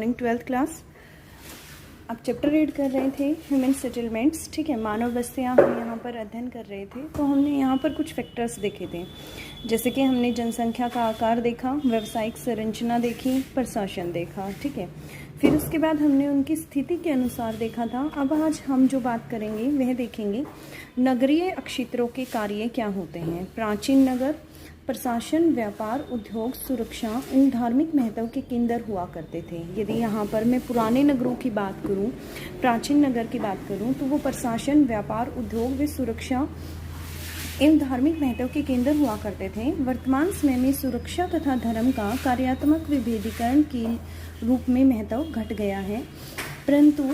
Morning 12th class. आप chapter read कर रहे थे ह्यूमन सेटलमेंट्स, ठीक है, मानव बस्तियाँ हम यहाँ पर अध्ययन कर रहे थे। तो हमने यहाँ पर कुछ फैक्टर्स देखे थे, जैसे कि हमने जनसंख्या का आकार देखा, व्यावसायिक संरचना देखी, प्रशासन देखा, ठीक है। फिर उसके बाद हमने उनकी स्थिति के अनुसार देखा था। अब आज हम जो बात करेंगे वह देखेंगे नगरीय क्षेत्रों के कार्य क्या होते हैं। प्राचीन नगर प्रशासन, व्यापार, उद्योग, सुरक्षा इन धार्मिक महत्व के केंद्र हुआ करते थे। यदि यहाँ पर मैं पुराने नगरों की बात करूँ, प्राचीन नगर की बात करूँ, तो वो प्रशासन, व्यापार, उद्योग व सुरक्षा इन धार्मिक महत्व के केंद्र हुआ करते थे। वर्तमान समय में सुरक्षा तथा धर्म का कार्यात्मक विभेदीकरण के रूप में महत्व घट गया है, परंतु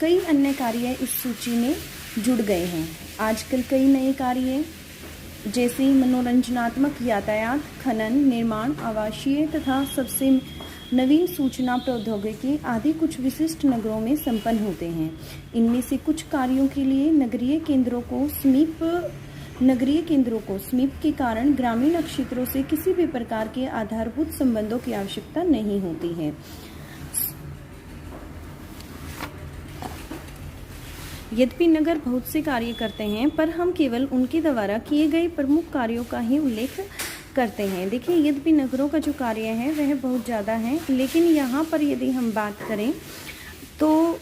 कई अन्य कार्य इस सूची में जुड़ गए हैं। आजकल कई नए कार्य जैसे मनोरंजनात्मक, यातायात, खनन, निर्माण, आवासीय तथा सबसे नवीन सूचना प्रौद्योगिकी आदि कुछ विशिष्ट नगरों में संपन्न होते हैं। इनमें से कुछ कार्यों के लिए नगरीय केंद्रों को समीप के कारण ग्रामीण क्षेत्रों से किसी भी प्रकार के आधारभूत संबंधों की आवश्यकता नहीं होती है। यद्यपि नगर बहुत से कार्य करते हैं, पर हम केवल उनके द्वारा किए गए प्रमुख कार्यों का ही उल्लेख करते हैं। देखिए, यद्यपि नगरों का जो कार्य है वह बहुत ज़्यादा है, लेकिन यहाँ पर यदि हम बात करें तो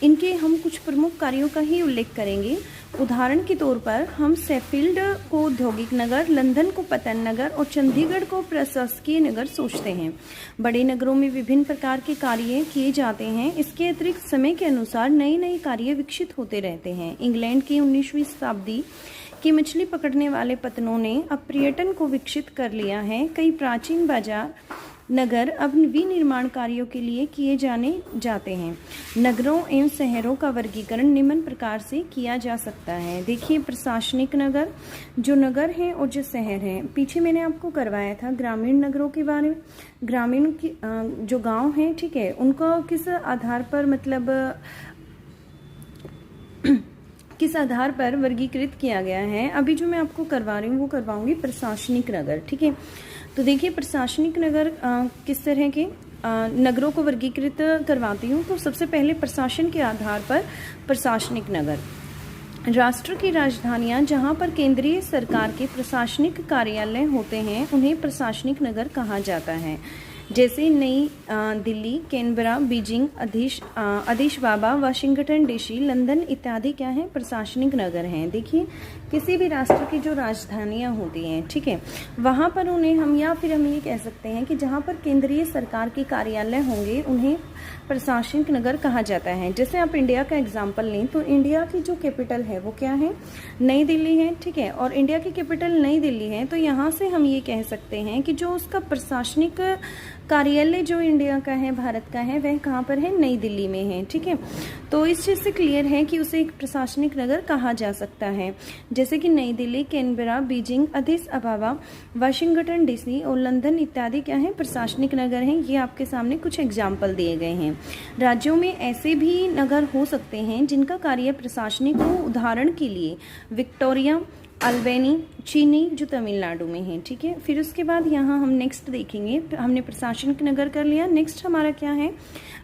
इनके हम कुछ प्रमुख कार्यों का ही उल्लेख करेंगे। उदाहरण के तौर पर हम शेफील्ड को औद्योगिक नगर, लंदन को पतन नगर और चंडीगढ़ को प्रशासकीय नगर सोचते हैं। बड़े नगरों में विभिन्न प्रकार के कार्य किए जाते हैं। इसके अतिरिक्त समय के अनुसार नए नए कार्य विकसित होते रहते हैं। इंग्लैंड की 19वीं शताब्दी की मछली पकड़ने वाले पतनों ने अब पर्यटन को विकसित कर लिया है। कई प्राचीन बाजार नगर अब विनिर्माण कार्यों के लिए किए जाते हैं। नगरों एवं शहरों का वर्गीकरण निम्न प्रकार से किया जा सकता है। देखिए, प्रशासनिक नगर जो नगर हैं और जो शहर हैं, पीछे मैंने आपको करवाया था ग्रामीण नगरों के बारे में। ग्रामीण की जो गांव हैं, ठीक है, उनको किस आधार पर वर्गीकृत किया गया है। अभी जो मैं आपको करवा रही हूँ वो करवाऊंगी प्रशासनिक नगर, ठीक है। तो देखिए, प्रशासनिक नगर किस तरह के नगरों को वर्गीकृत करवाती हूँ। तो सबसे पहले प्रशासन के आधार पर प्रशासनिक नगर, राष्ट्र की राजधानियाँ जहाँ पर केंद्रीय सरकार के प्रशासनिक कार्यालय होते हैं उन्हें प्रशासनिक नगर कहा जाता है। जैसे नई Delhi, Canberra, Beijing, अदीस अबाबा, Washington DC, London इत्यादि क्या है, प्रशासनिक नगर हैं। देखिए, किसी भी राष्ट्र की जो राजधानियां होती हैं, ठीक है, वहां पर उन्हें हम ये कह सकते हैं कि जहां पर केंद्रीय सरकार के कार्यालय होंगे उन्हें प्रशासनिक नगर कहा जाता है। जैसे आप इंडिया का एग्जाम्पल लें तो इंडिया की जो कैपिटल है वो क्या है, नई दिल्ली है, ठीक है। और इंडिया की कैपिटल नई दिल्ली है, तो यहाँ से हम ये कह सकते हैं कि जो उसका प्रशासनिक कार्यालय जो इंडिया का है, भारत का है, वह कहाँ पर है, नई दिल्ली में है, ठीक है। तो इस चीज़ से क्लियर है कि उसे एक प्रशासनिक नगर कहा जा सकता है। जैसे कि नई Delhi, Canberra, Beijing, अदीस अबाबा, Washington DC और लंदन इत्यादि क्या है, प्रशासनिक नगर हैं। ये आपके सामने कुछ एग्जाम्पल दिए गए हैं। राज्यों में ऐसे भी नगर हो सकते हैं जिनका कार्य प्रशासनिक हो। उदाहरण के लिए विक्टोरिया, अल्बेनी, चीनी जो तमिलनाडु में है, ठीक है। फिर उसके बाद यहाँ हम नेक्स्ट देखेंगे, हमने प्रशासनिक नगर कर लिया। नेक्स्ट हमारा क्या है,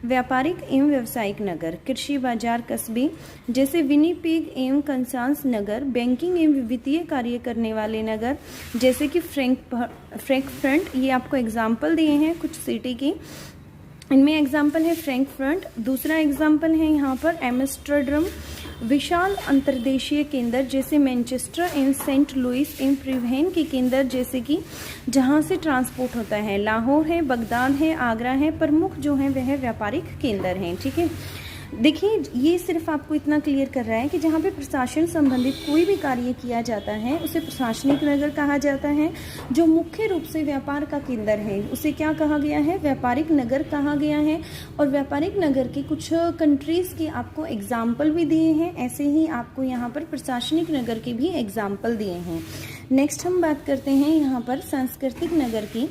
व्यापारिक एवं व्यावसायिक नगर, कृषि बाजार कस्बे जैसे विनीपेग एवं कंसास नगर, बैंकिंग एवं वित्तीय कार्य करने वाले नगर जैसे कि फ्रैंकफर्ट। ये आपको एग्जाम्पल दिए हैं कुछ सिटी की, इनमें एग्जाम्पल है फ्रैंकफर्ट। दूसरा एग्जाम्पल है यहाँ पर एम्स्टर्डम। विशाल अंतर्देशीय केंद्र जैसे मैनचेस्टर एवं सेंट लुइस एवं परिवहन के केंद्र जैसे कि जहाँ से ट्रांसपोर्ट होता है, लाहौर है, बगदाद है, आगरा है, प्रमुख जो है वह व्यापारिक केंद्र हैं, ठीक है। देखिए, ये सिर्फ आपको इतना क्लियर कर रहा है कि जहाँ पे प्रशासन संबंधित कोई भी कार्य किया जाता है उसे प्रशासनिक नगर कहा जाता है। जो मुख्य रूप से व्यापार का केंद्र है उसे क्या कहा गया है, व्यापारिक नगर कहा गया है। और व्यापारिक नगर के कुछ कंट्रीज़ के आपको एग्जाम्पल भी दिए हैं, ऐसे ही आपको यहाँ पर प्रशासनिक नगर के भी एग्जाम्पल दिए हैं। नेक्स्ट हम बात करते हैं यहाँ पर सांस्कृतिक नगर की।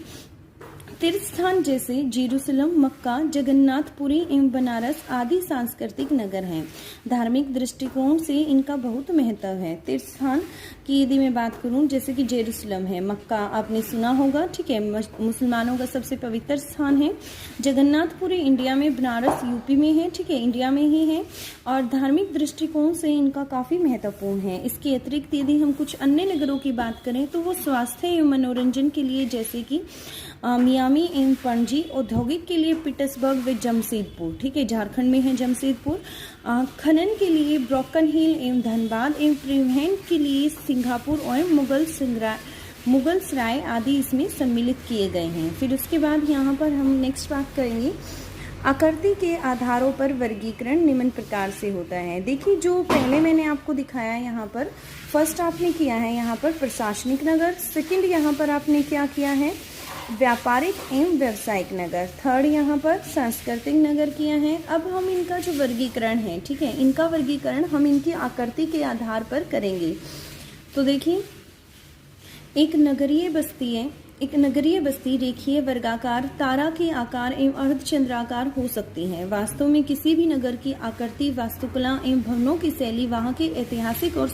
तीर्थ स्थान जैसे जेरूसलम, मक्का, जगन्नाथपुरी एवं बनारस आदि सांस्कृतिक नगर हैं। धार्मिक दृष्टिकोण से इनका बहुत महत्व है। तीर्थ स्थान की यदि मैं बात करूं, जैसे कि जेरूसलम है, मक्का आपने सुना होगा, ठीक है, मुसलमानों का सबसे पवित्र स्थान है। जगन्नाथपुरी इंडिया में, बनारस यूपी में है, ठीक है, इंडिया में ही है, और धार्मिक दृष्टिकोण से इनका काफ़ी महत्वपूर्ण है। इसके अतिरिक्त यदि हम कुछ अन्य नगरों की बात करें तो वो स्वास्थ्य एवं मनोरंजन के लिए, जैसे कि मियामी एवं पणजी, औद्योगिक के लिए पिट्सबर्ग व जमशेदपुर, ठीक है, झारखंड में है जमशेदपुर, खनन के लिए ब्रोकन हिल एवं धनबाद, एवं परिवहन के लिए सिंगापुर एवं मुगल सराय आदि इसमें सम्मिलित किए गए हैं। फिर उसके बाद यहाँ पर हम नेक्स्ट बात करेंगे, आकृति के आधारों पर वर्गीकरण निम्न प्रकार से होता है। देखिए, जो पहले मैंने आपको दिखाया यहाँ पर, फर्स्ट आपने किया है यहाँ पर प्रशासनिक नगर, सेकंड यहाँ पर आपने क्या किया है, व्यापारिक एवं व्यावसायिक नगर, थर्ड यहाँ पर सांस्कृतिक नगर किया है। अब हम इनका जो वर्गीकरण है, ठीक है, इनका वर्गीकरण हम इनकी आकृति के आधार पर करेंगे। तो देखिए, एक नगरीय बस्ती है, एक नगरीय बस्ती रेखीय, वर्गाकार, तारा के आकार एवं अर्धचंद्राकार हो सकती है। वास्तव में किसी भी नगर की आकृति, वास्तुकला एवं भवनों की शैली वहां के ऐतिहासिक और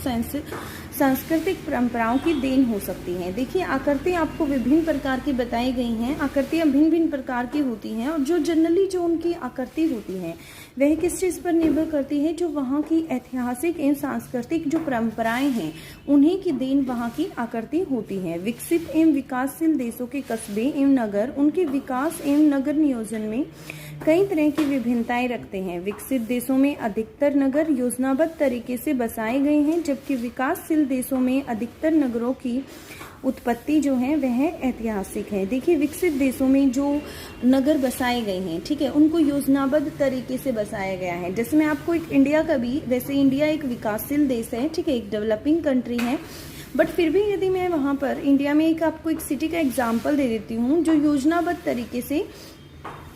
सांस्कृतिक परंपराओं की देन हो सकती है। देखिए, आकृति आपको विभिन्न प्रकार की बताई गई हैं। आकृतियां भिन्न भिन्न प्रकार की होती हैं, और जो जनरली जो उनकी आकृति होती है वह किस चीज़ पर निर्भर करती है, जो वहाँ की ऐतिहासिक एवं सांस्कृतिक जो परंपराएं हैं उन्हीं की देन वहाँ की आकृति होती है। विकसित एवं विकासशील देशों के कस्बे एवं नगर उनके विकास एवं नगर नियोजन में कई तरह की विभिन्नताएं रखते हैं। विकसित देशों में अधिकतर नगर योजनाबद्ध तरीके से बसाए गए हैं, जबकि विकासशील देशों में अधिकतर नगरों की उत्पत्ति जो है वह ऐतिहासिक है। देखिए, विकसित देशों में जो नगर बसाए गए हैं, ठीक है, उनको योजनाबद्ध तरीके से बसाया गया है। जैसे मैं आपको एक इंडिया का भी, वैसे इंडिया एक विकासशील देश है, ठीक है, एक डेवलपिंग कंट्री है, बट फिर भी यदि मैं वहाँ पर इंडिया में एक आपको एक सिटी का एग्जाम्पल दे देती हूँ जो योजनाबद्ध तरीके से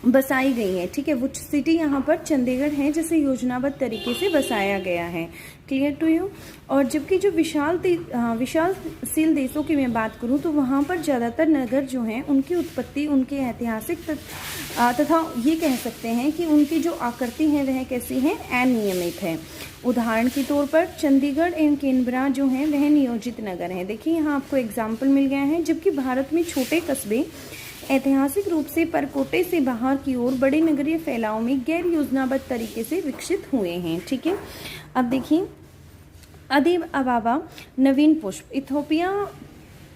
बसाई गई है, ठीक है, वो सिटी यहाँ पर चंडीगढ़ है, जिसे योजनाबद्ध तरीके से बसाया गया है। Clear to you. और जबकि जो विशालशील देशों की मैं बात करूँ तो वहाँ पर ज़्यादातर नगर जो हैं उनकी उत्पत्ति उनके ऐतिहासिक तथा ये कह सकते हैं कि उनकी जो आकृति है वह कैसी है, अनियमित है। उदाहरण के तौर पर चंडीगढ़ एवं कैनबरा जो हैं वह नियोजित नगर हैं। देखिए, यहाँ आपको एग्जाम्पल मिल गया है। जबकि भारत में छोटे कस्बे ऐतिहासिक रूप से परकोटे से बाहर की ओर बड़े नगरीय फैलाव में गैर योजनाबद्ध तरीके से विकसित हुए हैं। ठीक है, अब देखिए, अदीस अबाबा नवीन पुष्प इथोपिया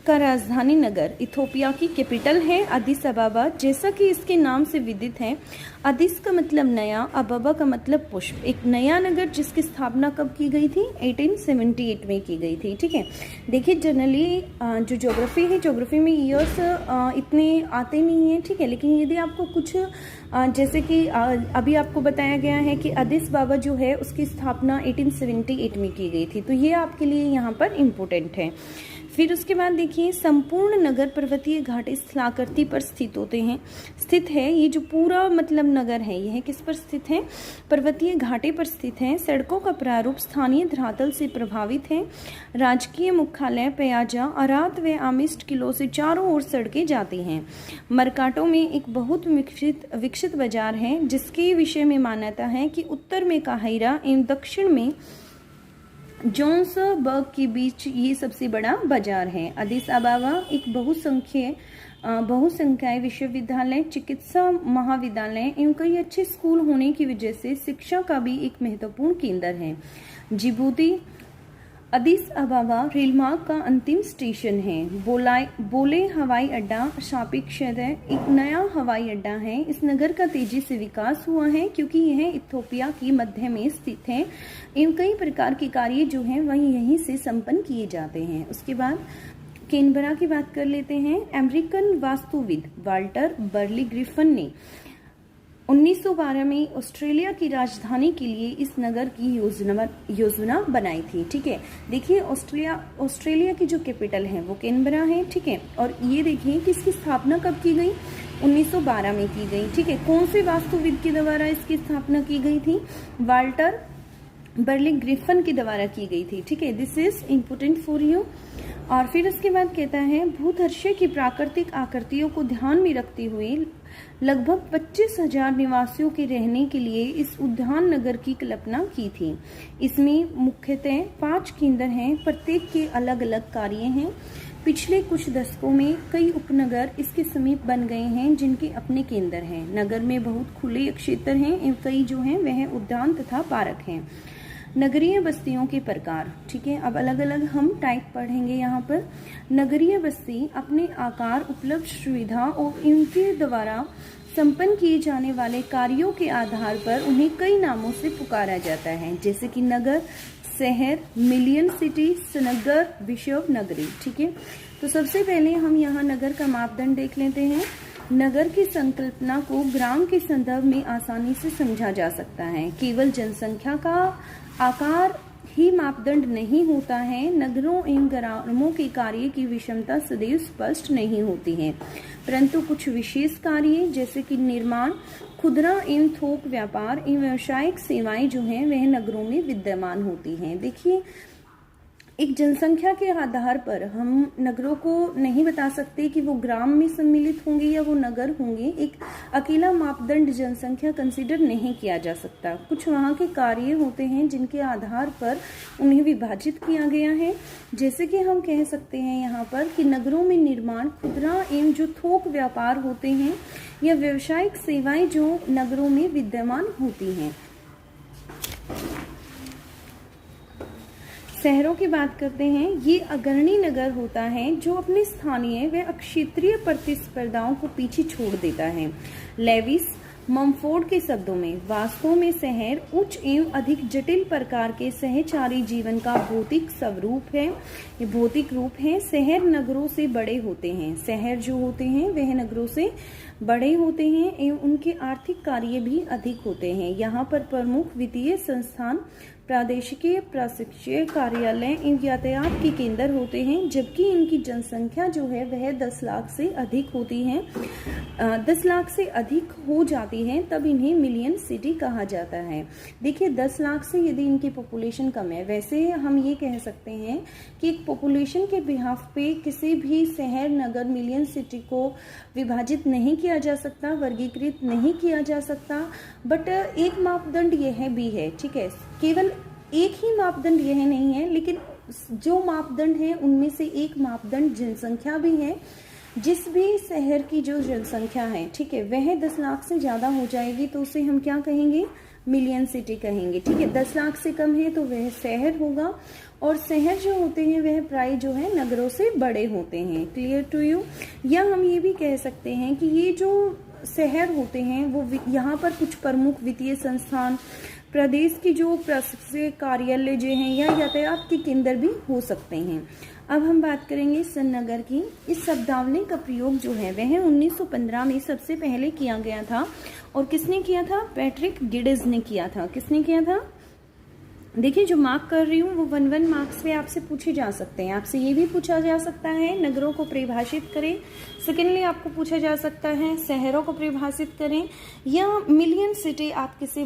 का राजधानी नगर, इथोपिया की कैपिटल है अदीस अबाबा, जैसा कि इसके नाम से विदित है। अदीस का मतलब नया, अबाबा का मतलब पुष्प। एक नया नगर जिसकी स्थापना कब की गई थी, 1878 में की गई थी। ठीक है, देखिए जनरली जो ज्योग्राफी है, ज्योग्राफी में ईयर्स इतने आते नहीं हैं, ठीक है, लेकिन यदि आपको कुछ जैसे कि अभी आपको बताया गया है कि अदीस अबाबा जो है उसकी स्थापना 1878 में की गई थी, तो ये आपके लिए यहाँ पर इम्पोर्टेंट है। फिर उसके बाद देखिए, संपूर्ण नगर पर्वतीय घाटी स्थलाकृति पर स्थित है। ये जो पूरा मतलब नगर है यह किस पर स्थित है, पर्वतीय घाटी पर स्थित है। सड़कों का प्रारूप स्थानीय धरातल से प्रभावित है। राजकीय मुख्यालय पयाजा, अरात व आमिस्ट किलो से चारों ओर सड़कें जाती हैं। मरकाटो में एक बहुत विकसित बाजार है, जिसके विषय में मान्यता है कि उत्तर में काहिरा एवं दक्षिण में जोन्सबर्ग के बीच ये सबसे बड़ा बाजार है। अदीस अबाबा एक बहुसंख्यक विश्वविद्यालय, चिकित्सा महाविद्यालय एवं कई अच्छे स्कूल होने की वजह से शिक्षा का भी एक महत्वपूर्ण केंद्र है। जिबूती अदीस अबाबा रेलमार्ग का अंतिम स्टेशन है। बोले हवाई अड्डा सापेक्ष एक नया हवाई अड्डा है। इस नगर का तेजी से विकास हुआ है क्योंकि यह इथोपिया की मध्य में स्थित है एवं कई प्रकार के कार्य जो हैं वहीं यहीं से संपन्न किए जाते हैं। उसके बाद कैनबरा की बात कर लेते हैं। अमेरिकन वास्तुविद वाल्टर बर्ली ग्रिफिन ने 1912 में ऑस्ट्रेलिया की राजधानी के लिए इस नगर की योजना बनाई थी। ठीक है, देखिए ऑस्ट्रेलिया की जो कैपिटल है वो कैनबरा है। ठीक है, और ये देखिए कि इसकी स्थापना कब की गई, 1912 में की गई। ठीक है, कौन से वास्तुविद के द्वारा इसकी स्थापना की गई थी, वाल्टर बर्ली ग्रिफिन के द्वारा की गई थी। ठीक है, this is important for you. और फिर उसके बाद कहता है भूधर्षय की प्राकृतिक आकृतियों को ध्यान में रखते हुए लगभग 25,000 निवासियों के रहने के लिए इस उद्यान नगर की कल्पना की थी। इसमें मुख्यतः 5 केंद्र हैं, प्रत्येक के अलग अलग कार्य हैं। पिछले कुछ दशकों में कई उपनगर इसके समीप बन गए हैं जिनके अपने केंद्र हैं। नगर में बहुत खुले क्षेत्र हैं, कई जो हैं वह उद्यान तथा पार्क हैं। नगरीय बस्तियों के प्रकार, ठीक है, अब अलग अलग हम टाइप पढ़ेंगे यहाँ पर। नगरीय बस्ती अपने आकार, उपलब्ध सुविधा और इनके द्वारा संपन्न किए जाने वाले कार्यों के आधार पर उन्हें कई नामों से पुकारा जाता है, जैसे कि नगर, शहर, मिलियन सिटी, सनगर, विश्व नगरी। ठीक है, तो सबसे पहले हम यहाँ नगर का मापदंड देख लेते हैं। नगर की संकल्पना को ग्राम के संदर्भ में आसानी से समझा जा सकता है। केवल जनसंख्या का आकार ही मापदंड नहीं होता है। नगरों एवं ग्रामों के कार्य की विषमता सदैव स्पष्ट नहीं होती है, परंतु कुछ विशेष कार्य जैसे कि निर्माण, खुदरा एवं थोक व्यापार एवं व्यावसायिक सेवाएं जो हैं वह नगरों में विद्यमान होती हैं। देखिए, एक जनसंख्या के आधार पर हम नगरों को नहीं बता सकते कि वो ग्राम में सम्मिलित होंगे या वो नगर होंगे। एक अकेला मापदंड जनसंख्या कंसीडर नहीं किया जा सकता। कुछ वहाँ के कार्य होते हैं जिनके आधार पर उन्हें विभाजित किया गया है। जैसे कि हम कह सकते हैं यहाँ पर कि नगरों में निर्माण, खुदरा एवं जो थोक व्यापार होते हैं या व्यावसायिक सेवाएं जो नगरों में विद्यमान होती हैं। शहरों की बात करते हैं। ये अग्रणी नगर होता है जो अपने स्थानीय व क्षेत्रीय प्रतिस्पर्धाओं को पीछे छोड़ देता है। लेविस ममफोर्ड के शब्दों में वास्तव में शहर उच्च एवं अधिक जटिल प्रकार के सहचारी जीवन का भौतिक स्वरूप है। ये भौतिक रूप है। शहर नगरों से बड़े होते हैं। शहर जो होते हैं वह नगरों से बड़े होते हैं एवं उनके आर्थिक कार्य भी अधिक होते हैं। यहाँ पर प्रमुख वित्तीय संस्थान, प्रादेशिक प्रशासकीय कार्यालय एवं यातायात के केंद्र होते हैं, जबकि इनकी जनसंख्या जो है वह 10 लाख से अधिक होती है। 10 लाख से अधिक हो जाती है तब इन्हें मिलियन सिटी कहा जाता है। देखिए, 10 लाख से यदि इनकी पॉपुलेशन कम है, वैसे हम ये कह सकते हैं कि एक पॉपुलेशन के बिहाफ पे किसी भी शहर, नगर, मिलियन सिटी को विभाजित नहीं किया जा सकता, वर्गीकृत नहीं किया जा सकता। बट एक मापदंड यह भी है, ठीक है, केवल एक ही मापदंड यह नहीं है, लेकिन जो मापदंड है उनमें से एक मापदंड जनसंख्या भी है। जिस भी शहर की जो जनसंख्या है, ठीक है, वह 10 लाख से ज्यादा हो जाएगी तो उसे हम क्या कहेंगे? मिलियन सिटी कहेंगे। ठीक है, 10 लाख से कम है तो वह शहर होगा, और शहर जो होते हैं वह प्राय जो है नगरों से बड़े होते हैं। Clear to you? या हम ये भी कह सकते हैं कि ये जो शहर होते हैं वो यहाँ पर कुछ प्रमुख वित्तीय संस्थान, प्रदेश की जो प्रशासकीय कार्यालय जो हैं या यातायात के केंद्र भी हो सकते हैं। अब हम बात करेंगे सन्नगर की। इस शब्दावली का प्रयोग जो है वह 1915 में सबसे पहले किया गया था। और किसने किया था? पैट्रिक गिडिज ने किया था। किसने किया था? देखिए, जो मार्क कर रही हूँ वो 1-1 मार्क्स पे आपसे पूछे जा सकते हैं। आपसे ये भी पूछा जा सकता है नगरों को परिभाषित करें। सेकेंडली आपको पूछा जा सकता है शहरों को परिभाषित करें, या मिलियन सिटी आप किसे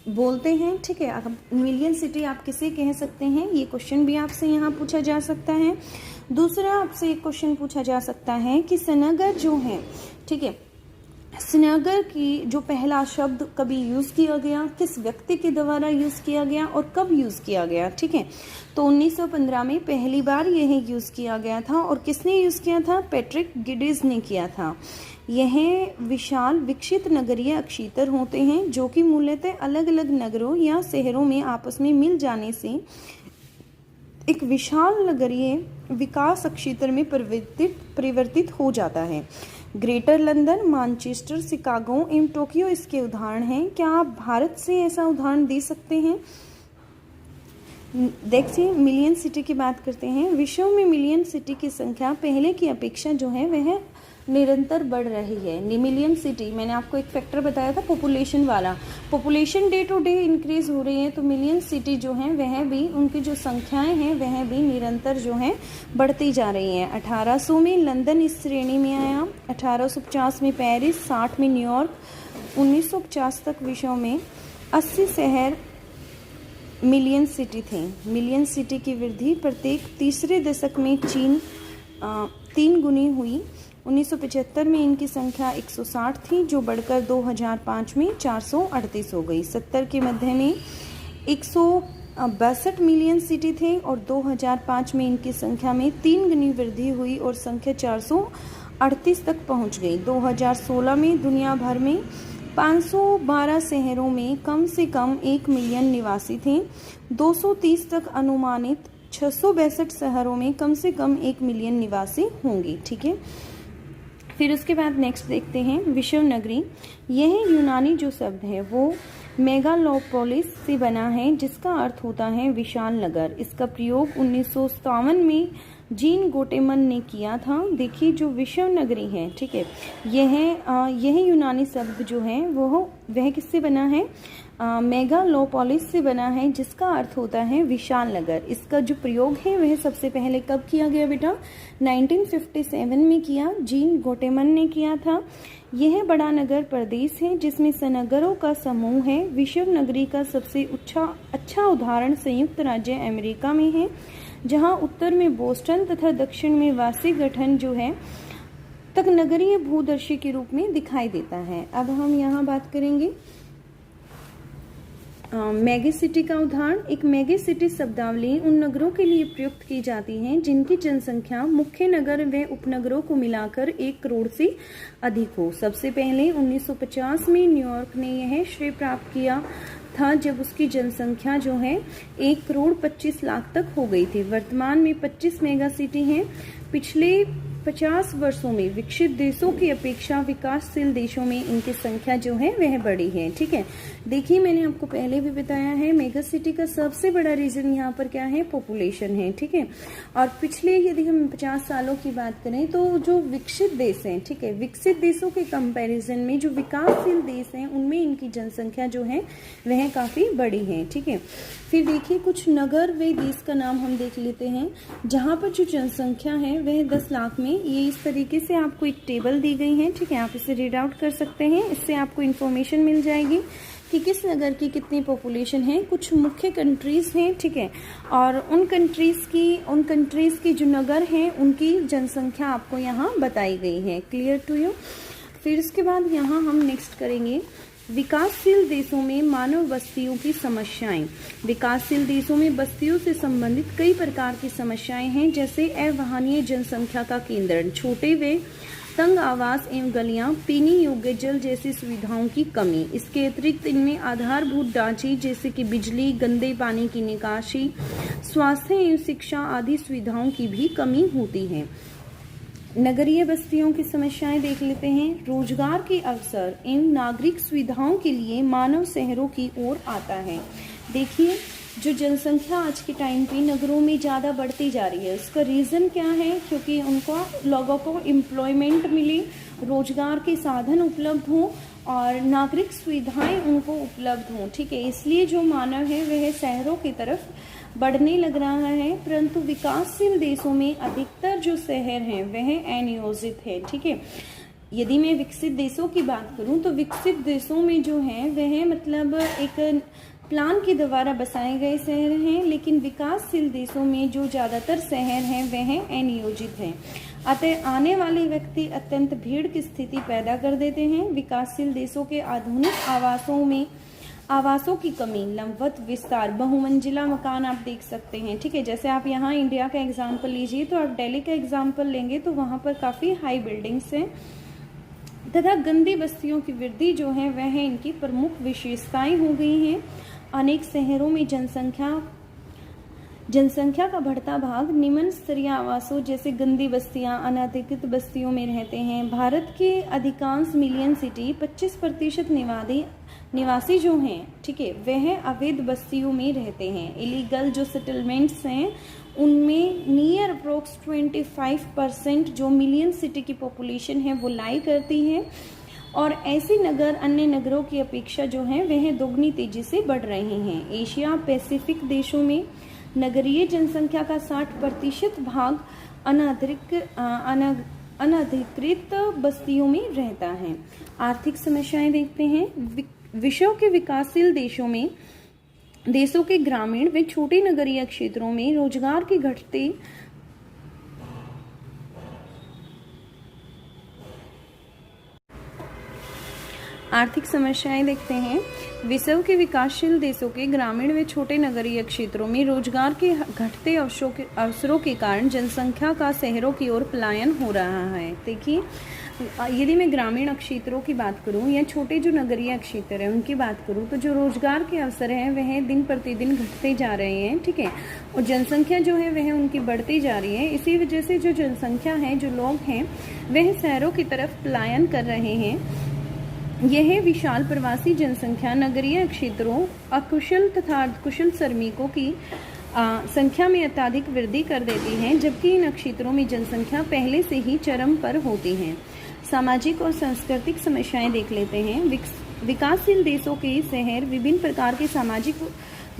बोलते हैं। ठीक है, आप मिलियन सिटी आप किसे कह सकते हैं, ये क्वेश्चन भी आपसे यहाँ पूछा जा सकता है। दूसरा आपसे एक क्वेश्चन पूछा जा सकता है कि सन्नगर जो है, ठीक है, सन्नगर की जो पहला शब्द कभी यूज किया गया, किस व्यक्ति के द्वारा यूज किया गया और कब यूज किया गया। ठीक है, तो 1915 में पहली बार यह यूज किया गया था। और किसने यूज किया था? पैट्रिक गिडिज ने किया था। यह विशाल विकसित नगरीय क्षेत्र होते हैं जो कि मूलतः अलग अलग नगरों या शहरों में आपस में मिल जाने से एक विशाल नगरीय विकास क्षेत्र में परिवर्तित हो जाता है। ग्रेटर लंदन, मैनचेस्टर, शिकागो एवं टोक्यो इसके उदाहरण हैं। क्या आप भारत से ऐसा उदाहरण दे सकते हैं? देखिए, मिलियन सिटी की बात करते हैं। विश्व में मिलियन सिटी की संख्या पहले की अपेक्षा जो है वह निरंतर बढ़ रही है। मिलियन सिटी, मैंने आपको एक फैक्टर बताया था पॉपुलेशन वाला, population day to day increase हो रही है, तो मिलियन सिटी जो है वह भी, उनकी जो संख्याएं हैं वह भी निरंतर जो है बढ़ती जा रही हैं। 1800 में लंदन इस श्रेणी में आया, 1850 में पेरिस, 60 में न्यूयॉर्क, 1950 तक विश्व में 80 शहर मिलियन सिटी थे। मिलियन सिटी की वृद्धि प्रत्येक तीसरे दशक में चीन 3 गुनी हुई। 1975 में इनकी संख्या 160 थी, जो बढ़कर 2005 में 438 हो गई। 70 के मध्य में 162 मिलियन सिटी थे और 2005 में इनकी संख्या में 3 गुनी वृद्धि हुई और संख्या 438 तक पहुंच गई। 2016 में दुनिया भर में 512 शहरों में कम से कम 1 मिलियन निवासी थे। 230 तक अनुमानित 662 शहरों में कम से कम 1 मिलियन निवासी होंगे। ठीक है, फिर उसके बाद नेक्स्ट देखते हैं विश्व नगरी। यह यूनानी जो शब्द है वो मेगालोपोलिस से बना है, जिसका अर्थ होता है विशाल नगर। इसका प्रयोग 1957 में जीन गोटेमन ने किया था। देखिए जो विश्व नगरी है, ठीक है, यह यूनानी शब्द जो है वह किससे बना है? मेगालोपोलिस से बना है, जिसका अर्थ होता है विशाल नगर। इसका जो प्रयोग है वह सबसे पहले कब किया गया बेटा? 1957 में किया, जीन गोटेमन ने किया था। यह बड़ा नगर प्रदेश है जिसमें सनगरों का समूह है। विश्व नगरी का सबसे अच्छा उदाहरण संयुक्त राज्य अमेरिका में है, जहां उत्तर में बोस्टन तथा दक्षिण में वासी गठन जो है तक नगरीय भूदर्शी के रूप में दिखाई देता है। अब हम यहाँ बात करेंगे मेगा सिटी का उदाहरण। एक मेगा सिटी शब्दावली उन नगरों के लिए प्रयुक्त की जाती है जिनकी जनसंख्या मुख्य नगर व उपनगरों को मिलाकर 1 करोड़ से अधिक हो। सबसे पहले 1950 में न्यूयॉर्क ने यह श्रेय प्राप्त किया था, जब उसकी जनसंख्या जो है 1 करोड़ 25 लाख तक हो गई थी। वर्तमान में 25 मेगा सिटी हैं। पिछले 50 वर्षों में विकसित देशों की अपेक्षा विकासशील देशों में इनकी संख्या जो है वह बढ़ी है। ठीक है, देखिए मैंने आपको पहले भी बताया है मेगा सिटी का सबसे बड़ा रीजन यहाँ पर क्या है? पॉपुलेशन है। ठीक है, और पिछले यदि हम 50 सालों की बात करें तो जो विकसित देश हैं, ठीक है, विकसित देशों के कंपैरिजन में जो विकासशील देश हैं उनमें इनकी जनसंख्या जो है वह काफी बड़ी है। ठीक है, फिर देखिए कुछ नगर व देश का नाम हम देख लेते हैं जहाँ पर जो जनसंख्या है वह 10 लाख में, ये इस तरीके से आपको एक टेबल दी गई है। ठीक है, आप इसे रीड आउट कर सकते हैं, इससे आपको इन्फॉर्मेशन मिल जाएगी कि किस नगर की कितनी पॉपुलेशन है। कुछ मुख्य कंट्रीज हैं, ठीक है, और उन कंट्रीज की जो नगर हैं उनकी जनसंख्या आपको यहाँ बताई गई है। Clear to you? फिर उसके बाद यहाँ हम नेक्स्ट करेंगे विकासशील देशों में मानव बस्तियों की समस्याएं। विकासशील देशों में बस्तियों से संबंधित कई प्रकार की समस्याएं हैं, जैसे अवाहनीय जनसंख्या का केंद्रण, छोटे व तंग आवास एवं गलियां, पीने योग्य जल जैसी सुविधाओं की कमी। इसके अतिरिक्त इनमें आधारभूत ढांचे जैसे कि बिजली, गंदे पानी की निकासी, स्वास्थ्य एवं शिक्षा आदि सुविधाओं की भी कमी होती है। नगरीय बस्तियों की समस्याएं देख लेते हैं। रोजगार के अवसर एवं नागरिक सुविधाओं के लिए मानव शहरों की ओर आता है। देखिए जो जनसंख्या आज के टाइम पे नगरों में ज़्यादा बढ़ती जा रही है, उसका रीज़न क्या है? क्योंकि लोगों को एम्प्लॉयमेंट मिले, रोजगार के साधन उपलब्ध हों और नागरिक सुविधाएं उनको उपलब्ध हों। ठीक है, इसलिए जो मानव है वह शहरों की तरफ बढ़ने लग रहा है। परंतु विकासशील देशों में अधिकतर जो शहर हैं वह अनियोजित है। ठीक है, यदि मैं विकसित देशों की बात करूं तो विकसित देशों में जो है वह मतलब एक प्लान के द्वारा बसाए गए शहर हैं, लेकिन विकासशील देशों में जो ज़्यादातर शहर हैं वह अनियोजित हैं। अतः आने वाले व्यक्ति अत्यंत भीड़ की स्थिति पैदा कर देते हैं। विकासशील देशों के आधुनिक आवासों की कमी, लंबवत विस्तार, बहुमंजिला मकान आप देख सकते हैं। ठीक है, जैसे आप यहाँ इंडिया का एग्जाम्पल लीजिए तो आप दिल्ली का एग्जाम्पल लेंगे तो वहाँ पर काफ़ी हाई बिल्डिंग्स हैं तथा गंदी बस्तियों की वृद्धि जो है वह इनकी प्रमुख विशेषताएं हो गई हैं। अनेक शहरों में जनसंख्या का बढ़ता भाग निम्न स्तरीय आवासों जैसे गंदी बस्तियां, अनधिकृत बस्तियों में रहते हैं। भारत के अधिकांश मिलियन सिटी 25% निवासी जो हैं, ठीक है, वह अवैध बस्तियों में रहते हैं। इलीगल जो सेटलमेंट्स हैं उनमें नियर अप्रोक्स 25% जो मिलियन सिटी की पॉपुलेशन है वो लाई करती है, और ऐसे नगर अन्य नगरों की अपेक्षा जो है वह दोगुनी तेजी से बढ़ रहे हैं। एशिया पैसिफिक देशों में नगरीय जनसंख्या का 60% भाग अनधिकृत बस्तियों में रहता है। आर्थिक समस्याएं देखते हैं। विश्व के विकासशील देशों में देशों के ग्रामीण व छोटे नगरीय क्षेत्रों में रोजगार के घटते आर्थिक समस्याएं देखते हैं। विश्व के विकासशील देशों के ग्रामीण व छोटे नगरीय क्षेत्रों में रोजगार के घटते अवसरों के कारण जनसंख्या का शहरों की ओर पलायन हो रहा है। देखिए, यदि मैं ग्रामीण क्षेत्रों की बात करूं या छोटे जो नगरीय क्षेत्र हैं उनकी बात करूं, तो जो रोजगार के अवसर हैं वह दिन प्रतिदिन घटते जा रहे हैं, ठीक है, और जनसंख्या जो है वह उनकी बढ़ती जा रही है। इसी वजह से जो जनसंख्या है, जो लोग हैं, वह शहरों की तरफ पलायन कर रहे हैं। यह विशाल प्रवासी जनसंख्या नगरीय क्षेत्रों, अकुशल तथा अर्धकुशल श्रमिकों की संख्या में अत्यधिक वृद्धि कर देती है, जबकि इन क्षेत्रों में जनसंख्या पहले से ही चरम पर होती है। सामाजिक और सांस्कृतिक समस्याएं देख लेते हैं। विकासशील देशों के शहर विभिन्न प्रकार के सामाजिक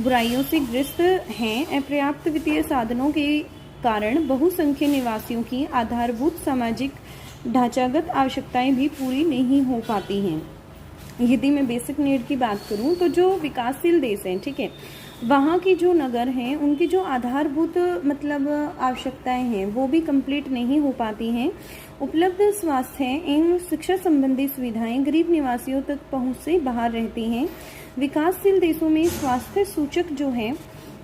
बुराइयों से ग्रस्त हैं। अपर्याप्त वित्तीय साधनों के कारण बहुसंख्यक निवासियों की आधारभूत सामाजिक ढांचागत आवश्यकताएं भी पूरी नहीं हो पाती हैं। यदि मैं बेसिक नीड की बात करूं, तो जो विकासशील देश हैं, ठीक है, वहाँ की जो नगर हैं उनकी जो आधारभूत मतलब आवश्यकताएं हैं वो भी कंप्लीट नहीं हो पाती हैं। उपलब्ध स्वास्थ्य एवं शिक्षा संबंधी सुविधाएं गरीब निवासियों तक पहुंच से बाहर रहती हैं। विकासशील देशों में स्वास्थ्य सूचक जो है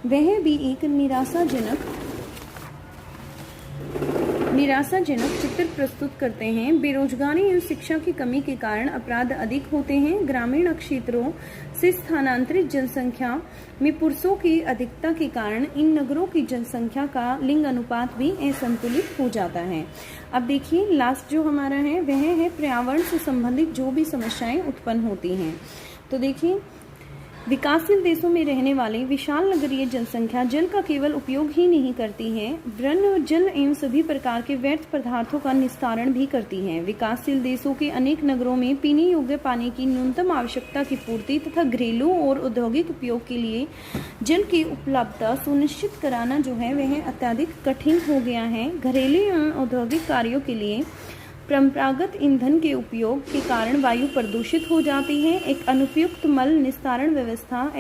वह भी एक निराशाजनक चित्र प्रस्तुत करते हैं। बेरोजगारी और शिक्षा की कमी के कारण अपराध अधिक होते हैं। ग्रामीण क्षेत्रों से स्थानांतरित जनसंख्या में पुरुषों की अधिकता के कारण इन नगरों की जनसंख्या का लिंग अनुपात भी असंतुलित हो जाता है। अब देखिए, लास्ट जो हमारा है वह है पर्यावरण से संबंधित जो भी समस्याएं उत्पन्न होती हैं। तो देखिए, विकासशील देशों में रहने वाली विशाल नगरीय जनसंख्या जल का केवल उपयोग ही नहीं करती है, वरन जल एवं सभी प्रकार के व्यर्थ पदार्थों का निस्तारण भी करती है। विकासशील देशों के अनेक नगरों में पीने योग्य पानी की न्यूनतम आवश्यकता की पूर्ति तथा घरेलू और औद्योगिक उपयोग के लिए जल की उपलब्धता सुनिश्चित कराना जो है वह अत्यधिक कठिन हो गया है। घरेलू एवं औद्योगिक कार्यों के लिए परंपरागत ईंधन के उपयोग के कारण वायु प्रदूषित हो जाती है। एक अनुपयुक्त मल निस्तारण व्यवस्था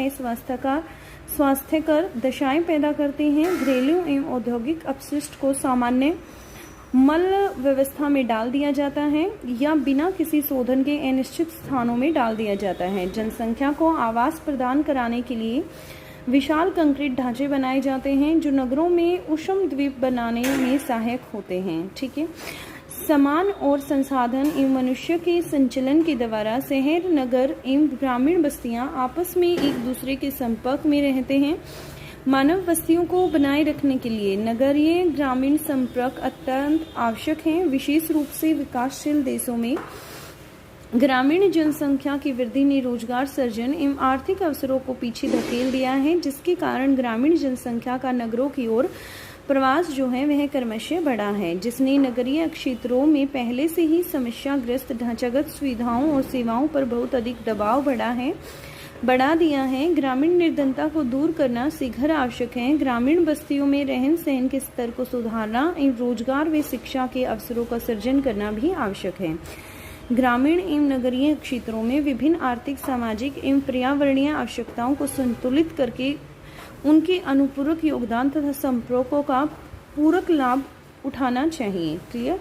स्वास्थ्यकर दशाएं पैदा करती हैं। घरेलू एवं औद्योगिक अपशिष्ट को सामान्य मल व्यवस्था में डाल दिया जाता है या बिना किसी शोधन के अनिश्चित स्थानों में डाल दिया जाता है। जनसंख्या को आवास प्रदान कराने के लिए विशाल कंक्रीट ढांचे बनाए जाते हैं जो नगरों में उष्म द्वीप बनाने में सहायक होते हैं। ठीक है, समान और संसाधन एवं मनुष्य के संचलन के द्वारा शहर, नगर एवं ग्रामीण बस्तियां आपस में एक दूसरे के संपर्क में रहते हैं। मानव बस्तियों को बनाए रखने के लिए नगरीय ग्रामीण संपर्क अत्यंत आवश्यक है। विशेष रूप से विकासशील देशों में ग्रामीण जनसंख्या की वृद्धि ने रोजगार सृजन एवं आर्थिक अवसरों को पीछे धकेल दिया है, जिसके कारण ग्रामीण जनसंख्या का नगरों की ओर प्रवास जो है वह क्रमशः बढ़ा है, जिसने नगरीय क्षेत्रों में पहले से ही समस्याग्रस्त ढांचागत सुविधाओं और सेवाओं पर बहुत अधिक दबाव बढ़ा दिया है। ग्रामीण निर्धनता को दूर करना शीघ्र आवश्यक है। ग्रामीण बस्तियों में रहन सहन के स्तर को सुधारना एवं रोजगार व शिक्षा के अवसरों का सृजन करना भी आवश्यक है। ग्रामीण एवं नगरीय क्षेत्रों में विभिन्न आर्थिक, सामाजिक एवं पर्यावरणीय आवश्यकताओं को संतुलित करके उनके अनुपूरक योगदान तथा संपर्कों का पूरक लाभ उठाना चाहिए। क्लियर?